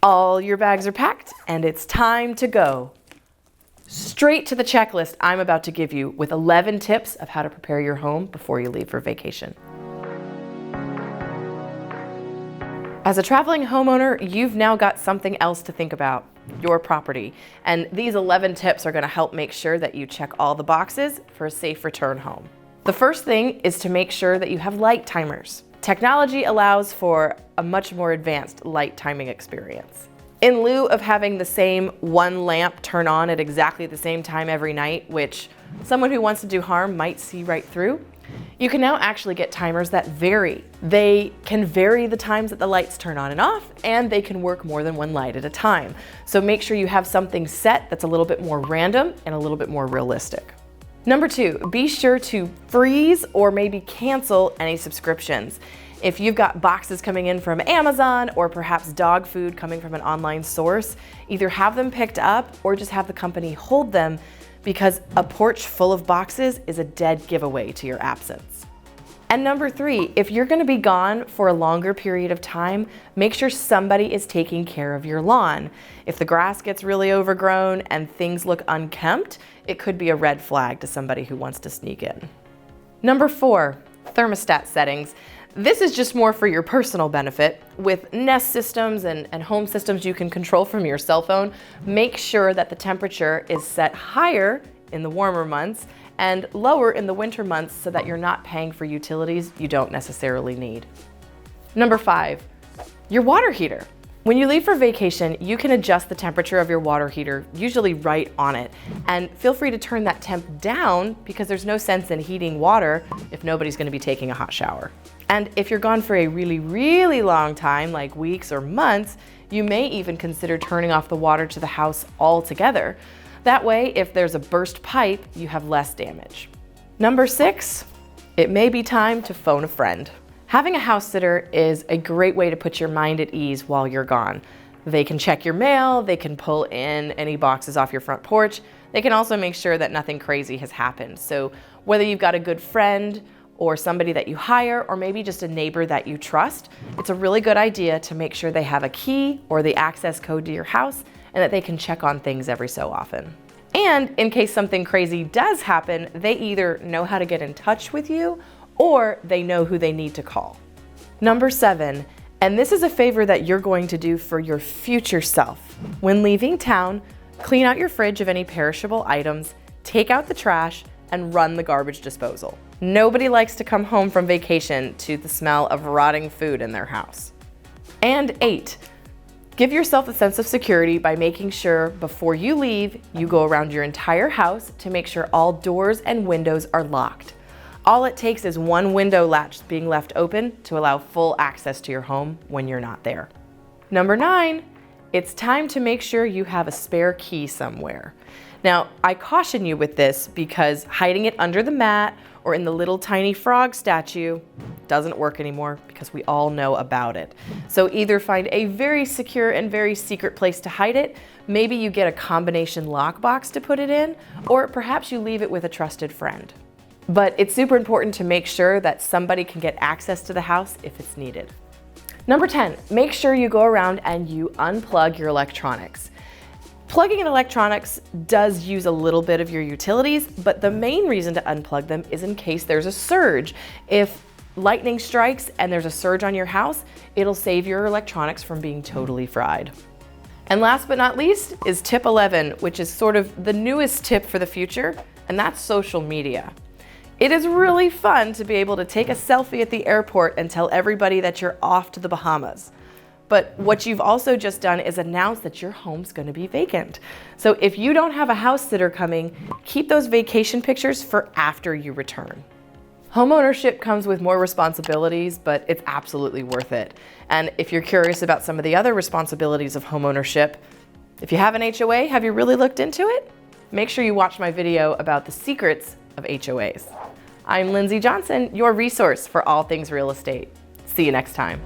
All your bags are packed and it's time to go. Straight to the checklist I'm about to give you with 11 tips of how to prepare your home before you leave for vacation. As a traveling homeowner, you've now got something else to think about, your property. And these 11 tips are going to help make sure that you check all the boxes for a safe return home. The first thing is to make sure that you have light timers. Technology allows for a much more advanced light timing experience. In lieu of having the same one lamp turn on at exactly the same time every night, which someone who wants to do harm might see right through, you can now actually get timers that vary. They can vary the times that the lights turn on and off, and they can work more than one light at a time. So make sure you have something set that's a little bit more random and a little bit more realistic. Number 2, be sure to freeze or maybe cancel any subscriptions. If you've got boxes coming in from Amazon or perhaps dog food coming from an online source, either have them picked up or just have the company hold them, because a porch full of boxes is a dead giveaway to your absence. And number 3, if you're going to be gone for a longer period of time, make sure somebody is taking care of your lawn. If the grass gets really overgrown and things look unkempt, it could be a red flag to somebody who wants to sneak in. Number 4, thermostat settings. This is just more for your personal benefit. With Nest systems and home systems you can control from your cell phone, make sure that the temperature is set higher in the warmer months and lower in the winter months so that you're not paying for utilities you don't necessarily need. Number 5, your water heater. When you leave for vacation, you can adjust the temperature of your water heater, usually right on it. And feel free to turn that temp down because there's no sense in heating water if nobody's going to be taking a hot shower. And if you're gone for a really, really long time, like weeks or months, you may even consider turning off the water to the house altogether. That way, if there's a burst pipe, you have less damage. Number 6, it may be time to phone a friend. Having a house sitter is a great way to put your mind at ease while you're gone. They can check your mail, they can pull in any boxes off your front porch, they can also make sure that nothing crazy has happened. So whether you've got a good friend or somebody that you hire, or maybe just a neighbor that you trust, it's a really good idea to make sure they have a key or the access code to your house and that they can check on things every so often. And in case something crazy does happen, they either know how to get in touch with you or they know who they need to call. Number 7, and this is a favor that you're going to do for your future self. When leaving town, clean out your fridge of any perishable items, take out the trash, and run the garbage disposal. Nobody likes to come home from vacation to the smell of rotting food in their house. And 8, give yourself a sense of security by making sure before you leave, you go around your entire house to make sure all doors and windows are locked. All it takes is one window latch being left open to allow full access to your home when you're not there. Number 9, it's time to make sure you have a spare key somewhere. Now, I caution you with this because hiding it under the mat or in the little tiny frog statue doesn't work anymore because we all know about it. So either find a very secure and very secret place to hide it, maybe you get a combination lockbox to put it in, or perhaps you leave it with a trusted friend. But it's super important to make sure that somebody can get access to the house if it's needed. Number 10, make sure you go around and you unplug your electronics. Plugging in electronics does use a little bit of your utilities, but the main reason to unplug them is in case there's a surge. If lightning strikes and there's a surge on your house, it'll save your electronics from being totally fried. And last but not least is tip 11, which is sort of the newest tip for the future, and that's social media. It is really fun to be able to take a selfie at the airport and tell everybody that you're off to the Bahamas. But what you've also just done is announce that your home's going to be vacant. So if you don't have a house sitter coming, keep those vacation pictures for after you return. Homeownership comes with more responsibilities, but it's absolutely worth it. And if you're curious about some of the other responsibilities of homeownership, if you have an HOA, have you really looked into it? Make sure you watch my video about the secrets of HOAs. I'm Lindsey Johnson, your resource for all things real estate. See you next time.